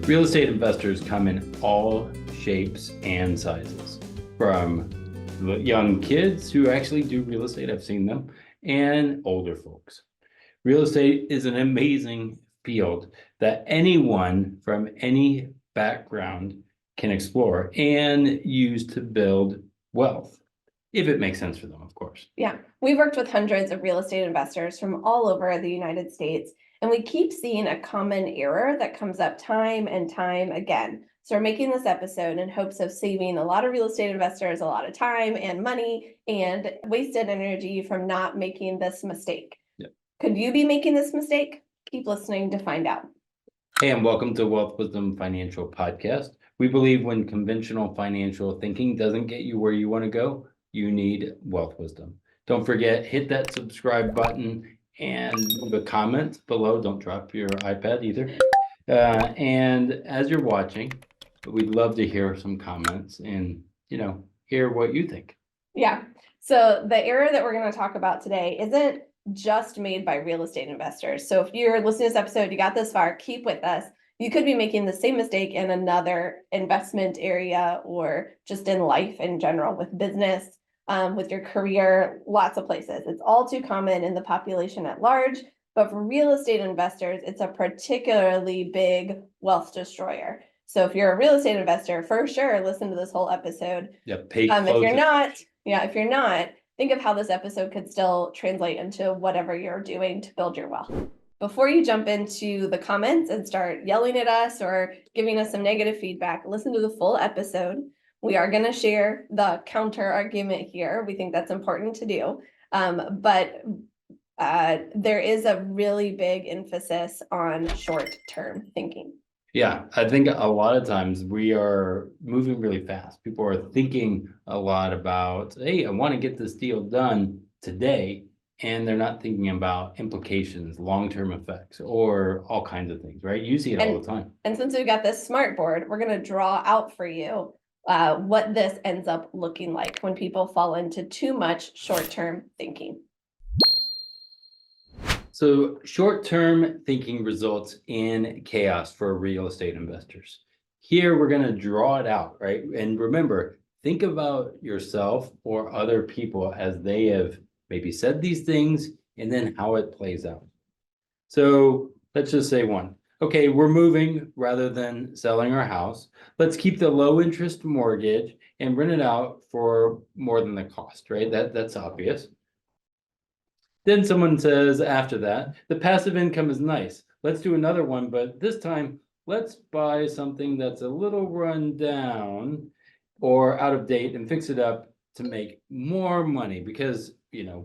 Real estate investors come in all shapes and sizes, from young kids who actually do real estate, I've seen them, and older folks. Real estate is an amazing field that anyone from any background can explore and use to build wealth, if it makes sense for them, of course. Yeah, we've worked with hundreds of real estate investors from all over the United States, and we keep seeing a common error that comes up time and time again. So we're making this episode in hopes of saving a lot of real estate investors a lot of time and money and wasted energy from not making this mistake. Yep. Could you be making this mistake? Keep listening to find out. Hey, and welcome to Wealth Wisdom Financial Podcast. We believe when conventional financial thinking doesn't get you where you want to go, you need wealth wisdom. Don't forget, hit that subscribe button and leave a comment below. Don't drop your iPad either. And as you're watching, we'd love to hear some comments and, hear what you think. Yeah. So the error that we're going to talk about today isn't just made by real estate investors. So if you're listening to this episode, you got this far, keep with us. You could be making the same mistake in another investment area or just in life in general, with business, with your career, lots of places. It's all too common in the population at large, but for real estate investors, it's a particularly big wealth destroyer. So if you're a real estate investor, for sure, listen to this whole episode. Yeah, if you're not, think of how this episode could still translate into whatever you're doing to build your wealth. Before you jump into the comments and start yelling at us or giving us some negative feedback, listen to the full episode. We are going to share the counter argument here. We think that's important to do. But there is a really big emphasis on short-term thinking. Yeah, I think a lot of times we are moving really fast. People are thinking a lot about, hey, I want to get this deal done today. And they're not thinking about implications, long-term effects, or all kinds of things, right? You see it all the time. And since we've got this smart board, we're going to draw out for you what this ends up looking like when people fall into too much short-term thinking. So short-term thinking results in chaos for real estate investors. Here, we're going to draw it out, right? And remember, think about yourself or other people as they have maybe said these things and then how it plays out. So let's just say one. Okay, we're moving rather than selling our house. Let's keep the low interest mortgage and rent it out for more than the cost, right? That's obvious. Then someone says after that, the passive income is nice. Let's do another one, but this time let's buy something that's a little run down or out of date and fix it up to make more money because,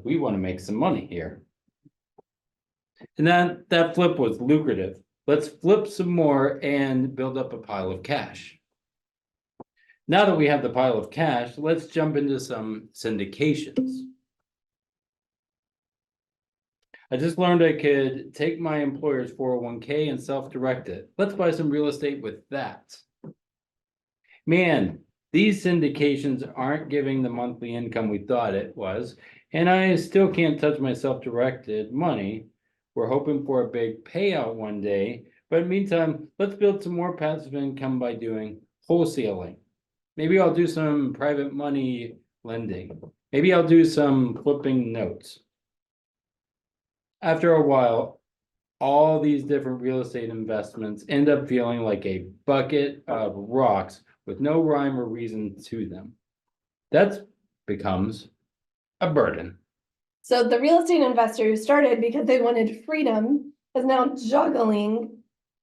we want to make some money here. And that flip was lucrative. Let's flip some more and build up a pile of cash. Now that we have the pile of cash, let's jump into some syndications. I just learned I could take my employer's 401k and self-direct it. Let's buy some real estate with that. Man, these syndications aren't giving the monthly income we thought it was, and I still can't touch my self-directed money. We're hoping for a big payout one day, but in the meantime, let's build some more passive income by doing wholesaling. Maybe I'll do some private money lending. Maybe I'll do some flipping notes. After a while, all these different real estate investments end up feeling like a bucket of rocks with no rhyme or reason to them. That becomes a burden. So the real estate investor who started because they wanted freedom is now juggling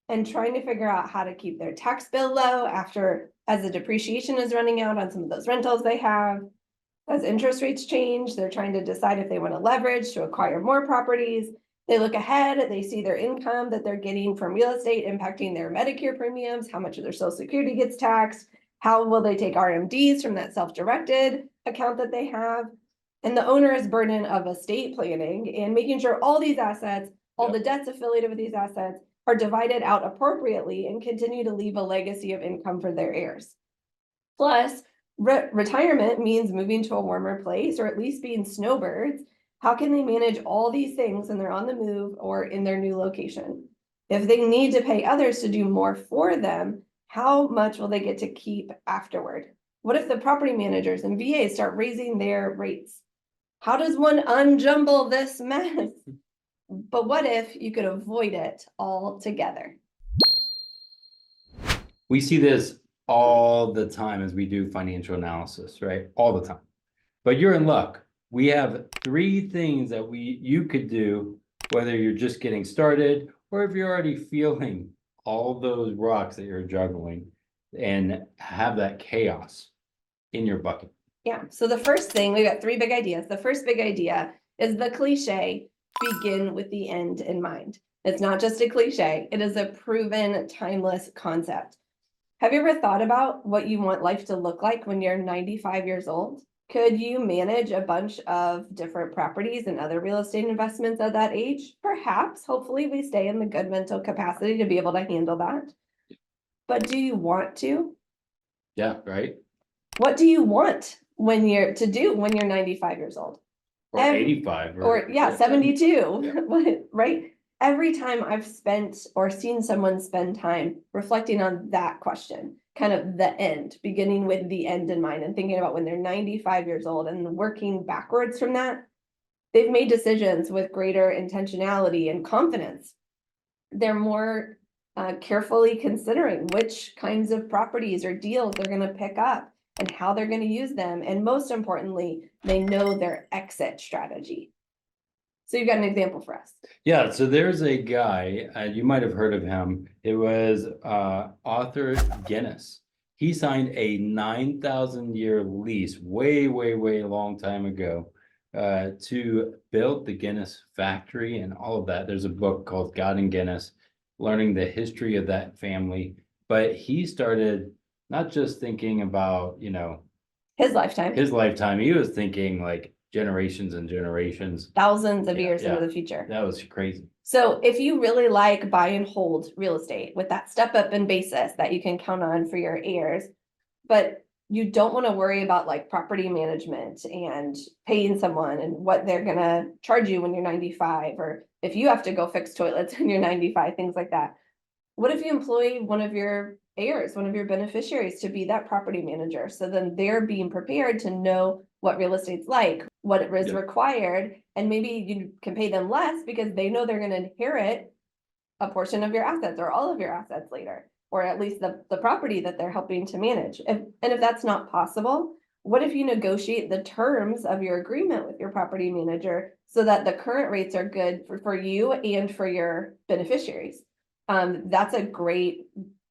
and trying to figure out how to keep their tax bill low as the depreciation is running out on some of those rentals they have. As interest rates change, they're trying to decide if they want to leverage to acquire more properties. They look ahead, they see their income that they're getting from real estate impacting their Medicare premiums, how much of their Social Security gets taxed, how will they take RMDs from that self-directed account that they have, and the owner's burden of estate planning and making sure all these assets, all the debts affiliated with these assets are divided out appropriately and continue to leave a legacy of income for their heirs. Plus, retirement means moving to a warmer place or at least being snowbirds. How can they manage all these things when they're on the move or in their new location? If they need to pay others to do more for them, how much will they get to keep afterward? What if the property managers and VAs start raising their rates? How does one unjumble this mess? But what if you could avoid it altogether? We see this all the time as we do financial analysis, right? All the time. But you're in luck. We have 3 things that you could do, whether you're just getting started or if you're already feeling all those rocks that you're juggling and have that chaos in your bucket. Yeah, so the first thing, we got 3 big ideas. The first big idea is the cliche, begin with the end in mind. It's not just a cliche, it is a proven, timeless concept. Have you ever thought about what you want life to look like when you're 95 years old? Could you manage a bunch of different properties and other real estate investments at that age? Perhaps, hopefully we stay in the good mental capacity to be able to handle that. But do you want to? Yeah, right? What do you want when you're 95 years old? Or 85 Or yeah, 72, Yeah. right? Every time I've spent or seen someone spend time reflecting on that question, kind of the end, beginning with the end in mind and thinking about when they're 95 years old and working backwards from that, they've made decisions with greater intentionality and confidence. They're more carefully considering which kinds of properties or deals they're going to pick up and how they're going to use them. And most importantly, they know their exit strategy. So you've got an example for us. Yeah, so there's a guy, you might have heard of him. It was Arthur Guinness. He signed a 9,000-year lease way, way, way a long time ago to build the Guinness factory and all of that. There's a book called God and Guinness, learning the history of that family. But he started not just thinking about, His lifetime, he was thinking like generations and generations. thousands of years into the future. That was crazy. So if you really like buy and hold real estate with that step up in basis that you can count on for your heirs, but you don't want to worry about like property management and paying someone and what they're going to charge you when you're 95, or if you have to go fix toilets when you're 95, things like that. What if you employ one of your heirs, one of your beneficiaries to be that property manager? So then they're being prepared to know what real estate's like, what is required, and maybe you can pay them less because they know they're going to inherit a portion of your assets or all of your assets later, or at least the property that they're helping to manage. And if that's not possible, what if you negotiate the terms of your agreement with your property manager so that the current rates are good for you and for your beneficiaries? That's a great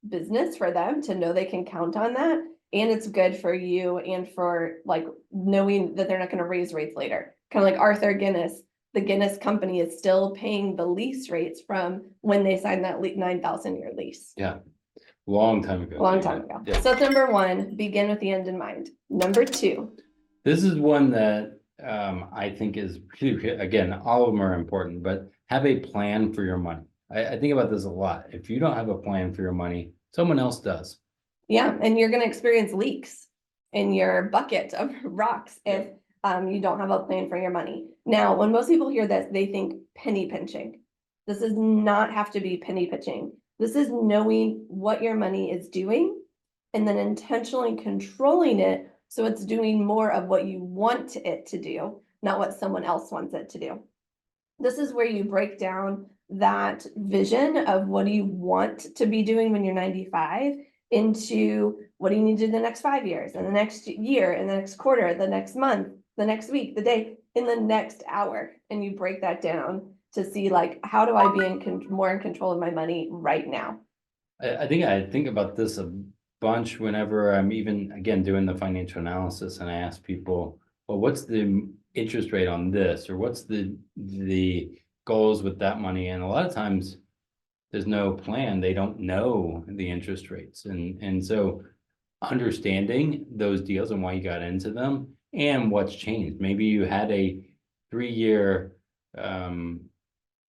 business for them to know they can count on that. And it's good for you and for like knowing that they're not going to raise rates later. Kind of like Arthur Guinness, the Guinness company is still paying the lease rates from when they signed that 9,000-year lease. Yeah, long time ago. Long time ago. Yeah. So number 1, begin with the end in mind. Number 2. This is one that I think is, again, all of them are important, but have a plan for your money. I think about this a lot. If you don't have a plan for your money, someone else does. Yeah, and you're going to experience leaks in your bucket of rocks if you don't have a plan for your money. Now, when most people hear this, they think penny pinching. This does not have to be penny pinching. This is knowing what your money is doing and then intentionally controlling it so it's doing more of what you want it to do, not what someone else wants it to do. This is where you break down that vision of what do you want to be doing when you're 95 into what do you need to do the next 5 years and the next year and the next quarter, the next month, the next week, the day, in the next hour. And you break that down to see like, how do I be more in control of my money right now? I think about this a bunch whenever I'm even, again, doing the financial analysis and I ask people, well, what's the interest rate on this? Or what's the goals with that money? And a lot of times there's no plan. They don't know the interest rates. And so understanding those deals and why you got into them and what's changed. Maybe you had a 3-year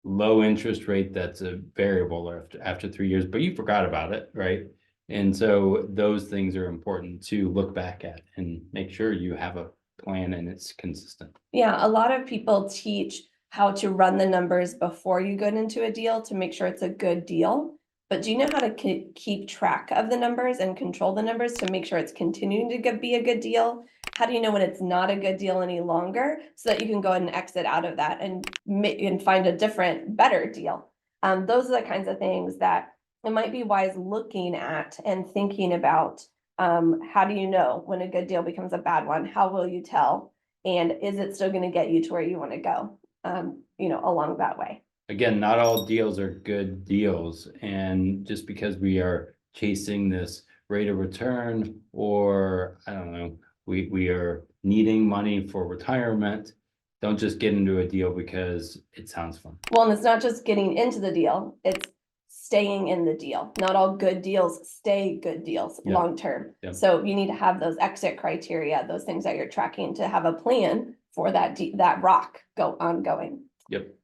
low interest rate that's a variable after 3 years, but you forgot about it, right? And so those things are important to look back at and make sure you have a plan and it's consistent. Yeah, a lot of people teach how to run the numbers before you go into a deal to make sure it's a good deal. But do you know how to keep track of the numbers and control the numbers to make sure it's continuing to be a good deal? How do you know when it's not a good deal any longer so that you can go ahead and exit out of that and find a different, better deal? Those are the kinds of things that it might be wise looking at and thinking about. How do you know when a good deal becomes a bad one? How will you tell? And is it still going to get you to where you want to go, along that way? Again, not all deals are good deals. And just because we are chasing this rate of return, or I don't know, we are needing money for retirement, don't just get into a deal because it sounds fun. Well, and it's not just getting into the deal, it's staying in the deal. Not all good deals stay good deals long term. So you need to have those exit criteria, those things that you're tracking to have a plan for that rock ongoing. Yep.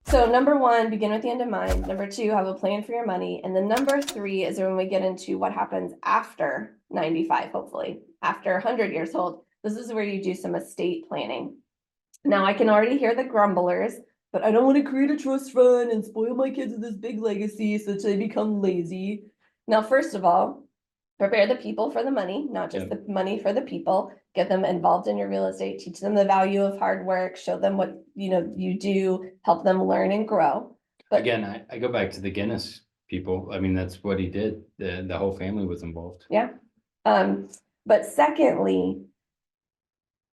So number one, begin with the end in mind. Number two, have a plan for your money. And then number three is when we get into what happens after 95, hopefully, after 100 years old. This is where you do some estate planning. Now, I can already hear the grumblers, but I don't want to create a trust fund and spoil my kids with this big legacy so that they become lazy. Now, first of all, prepare the people for the money, not just the money for the people. Get them involved in your real estate, teach them the value of hard work, show them what you do, help them learn and grow. But again, I go back to the Guinness people. I mean, that's what he did. The whole family was involved. Yeah. But secondly,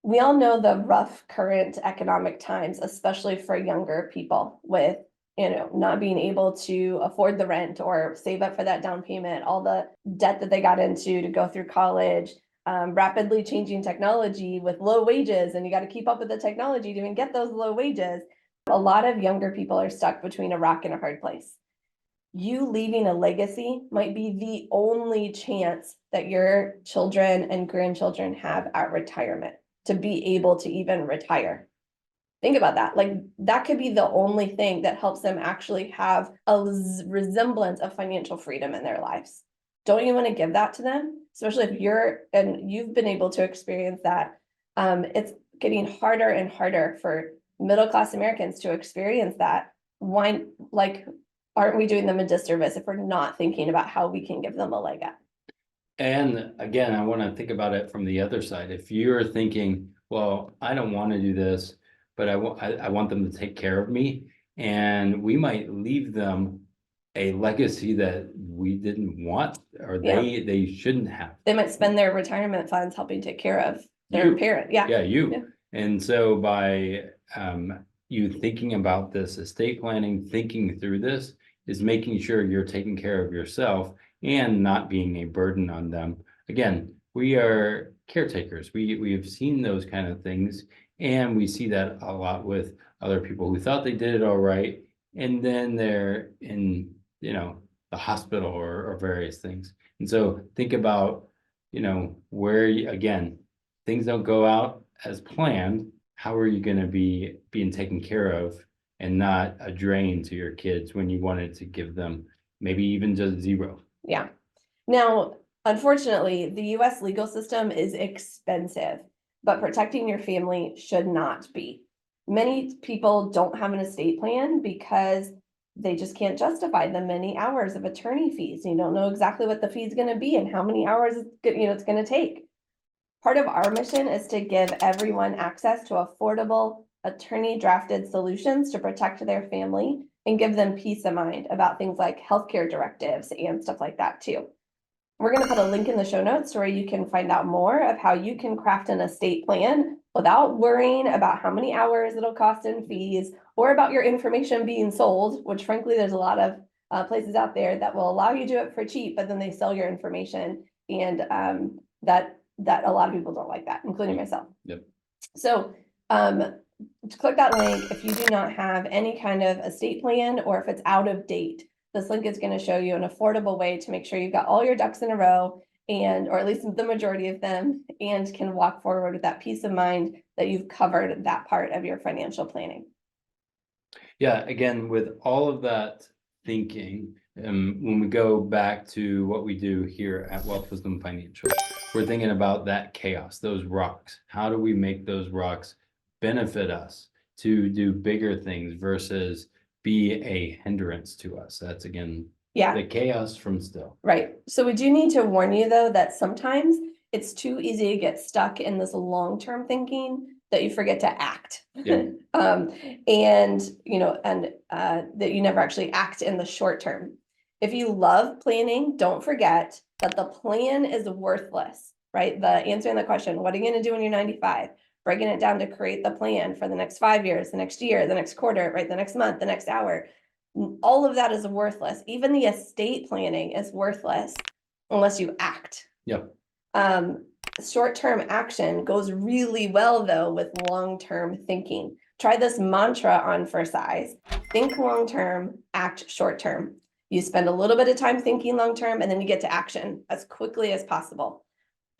we all know the rough current economic times, especially for younger people with not being able to afford the rent or save up for that down payment, all the debt that they got into to go through college, rapidly changing technology with low wages, and you got to keep up with the technology to even get those low wages. A lot of younger people are stuck between a rock and a hard place. You leaving a legacy might be the only chance that your children and grandchildren have at retirement to be able to even retire. Think about that. Like, that could be the only thing that helps them actually have a resemblance of financial freedom in their lives. Don't you want to give that to them? Especially if you've been able to experience that. It's getting harder and harder for middle-class Americans to experience that. Why, aren't we doing them a disservice if we're not thinking about how we can give them a leg up? And again, I want to think about it from the other side. If you're thinking, well, I don't want to do this, but I want them to take care of me, and we might leave them a legacy that we didn't want, or they shouldn't have. They might spend their retirement funds helping take care of their parent. And so by you thinking about this estate planning, thinking through this, is making sure you're taking care of yourself and not being a burden on them. Again, we are caretakers. We have seen those kind of things, and we see that a lot with other people who thought they did it all right, and then they're in the hospital or various things. And so think about where again, things don't go out as planned. How are you going to be being taken care of and not a drain to your kids when you wanted to give them maybe even just zero? Yeah. Now, unfortunately, the US legal system is expensive, but protecting your family should not be. Many people don't have an estate plan because they just can't justify the many hours of attorney fees. You don't know exactly what the fee is going to be and how many hours it's going to take. Part of our mission is to give everyone access to affordable, attorney-drafted solutions to protect their family and give them peace of mind about things like healthcare directives and stuff like that too. We're going to put a link in the show notes where you can find out more of how you can craft an estate plan without worrying about how many hours it'll cost in fees or about your information being sold, which frankly, there's a lot of places out there that will allow you to do it for cheap, but then they sell your information, and that a lot of people don't like that, including myself. Yep. So click that link if you do not have any kind of estate plan, or if it's out of date. This link is going to show you an affordable way to make sure you've got all your ducks in a row, or at least the majority of them, and can walk forward with that peace of mind that you've covered that part of your financial planning. Yeah, again, with all of that thinking, when we go back to what we do here at Wealth Wisdom Financial, we're thinking about that chaos, those rocks. How do we make those rocks benefit us to do bigger things versus be a hindrance to us. That's again, Yeah, the chaos from still. right. So we do need to warn you though, that sometimes it's too easy to get stuck in this long-term thinking that you forget to act. Yeah. And, that you never actually act in the short term. If you love planning, don't forget that the plan is worthless, right? The answering the question, what are you gonna do when you're 95? Breaking it down to create the plan for the next 5 years, the next year, the next quarter, right? The next month, the next hour. All of that is worthless. Even the estate planning is worthless unless you act. Yep. Short-term action goes really well though with long-term thinking. Try this mantra on for size. Think long-term, act short-term. You spend a little bit of time thinking long-term and then you get to action as quickly as possible.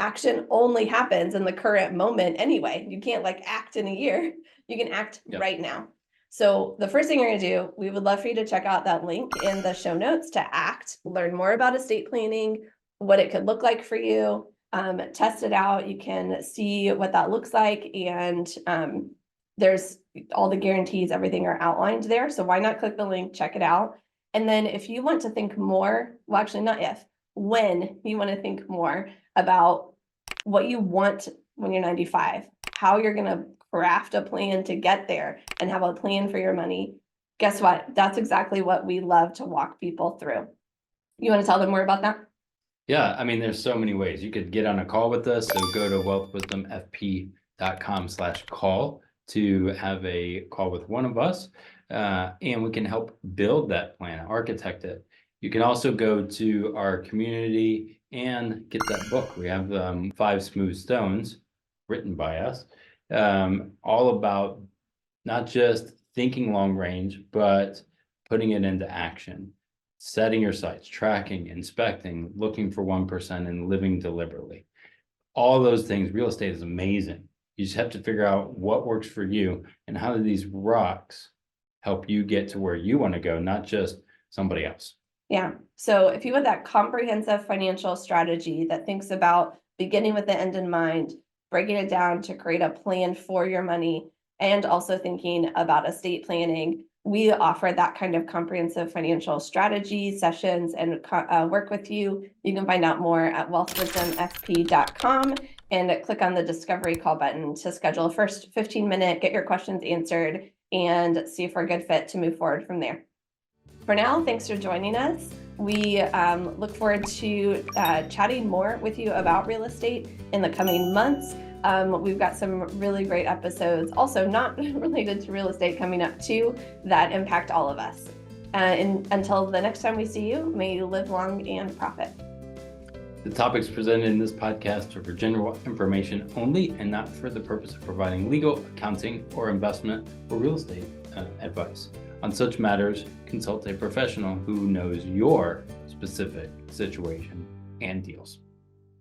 Action only happens in the current moment anyway. You can't like act in a year. You can act right now. So the first thing you're gonna do, we would love for you to check out that link in the show notes to act, learn more about estate planning, what it could look like for you, test it out. You can see what that looks like. And there's all the guarantees, everything are outlined there. So why not click the link, check it out. And then if you want to think more, well, actually not if, when you want to think more about what you want when you're 95, how you're going to craft a plan to get there and have a plan for your money, guess what? That's exactly what we love to walk people through. You want to tell them more about that? Yeah, I mean, there's so many ways. You could get on a call with us. So go to wealthwisdomfp.com/call to have a call with one of us. And we can help build that plan, architect it. You can also go to our community and get that book. We have 5 Smooth Stones written by us, all about not just thinking long range, but putting it into action, setting your sights, tracking, inspecting, looking for 1% and living deliberately. All those things, real estate is amazing. You just have to figure out what works for you and how do these rocks help you get to where you want to go, not just somebody else. Yeah. So if you want that comprehensive financial strategy that thinks about beginning with the end in mind, breaking it down to create a plan for your money, and also thinking about estate planning, we offer that kind of comprehensive financial strategy sessions and work with you. You can find out more at wealthwisdomfp.com and click on the discovery call button to schedule a first 15-minute, get your questions answered, and see if we're a good fit to move forward from there. For now, thanks for joining us. We look forward to chatting more with you about real estate in the coming months. We've got some really great episodes, also not related to real estate, coming up too, that impact all of us. And until the next time we see you, may you live long and profit. The topics presented in this podcast are for general information only and not for the purpose of providing legal, accounting, or investment or real estate advice. On such matters, consult a professional who knows your specific situation and deals.